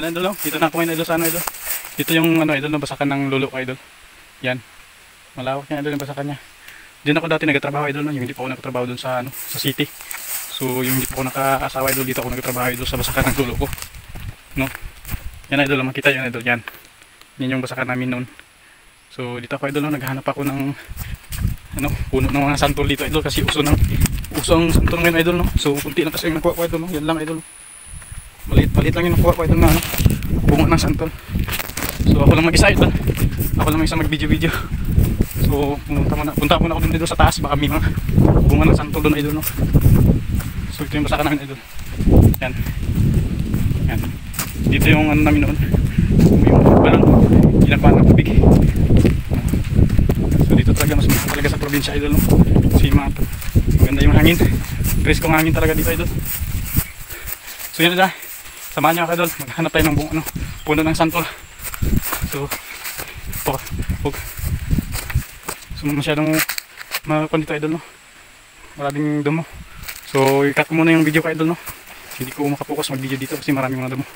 Ano idol, no? Dito na ako ngayon idol sa ano idol. Dito yung ano idol, no, basakan ng lolo ko idol. Yan. Malawak yan idol yung basakan niya. Diyan ako dati nagtatrabaho idol, no, yung hindi pa ako nagtatrabaho doon sa ano, sa city. So yung hindi pa ako nakaasawa idol, dito ako nagtatrabaho idol sa basakan ng lolo ko. No? Yan idol, makita yan idol, yan. Yan yung basakan namin noon. So dito ako idol, no, naghahanap ako ng ano, puno ng mga santol dito idol kasi uso ang santol ngayon idol, no. So kunti lang kasi yung nakuha ko idol, no. Yan lang idol. Maliit lang yung nakuha ko idol na ano, bunga ng santol. So ako lang mag-isa idol. Ako lang mag-isa mag-video. So punta muna ako dun dito sa taas, baka may mga bunga ng santol doon idol, no. So ito yung basakan namin idol. Yan. Yan. Dito yung ano namin noon. Yung balon, ginakuha ng tubig. So dito talaga mas maganda talaga sa probinsya idol, no. Kasi maganda yung hangin. Preskong hangin talaga dito idol. So yun na. Samahan nyo ako idol. Maghanap tayo ng ano, puno ng santol. So masyadong makakon dito idol, no. Maraming damo. So i-cut ko muna yung video ko idol, no. Hindi ko makapokus mag video dito kasi maraming mga damo.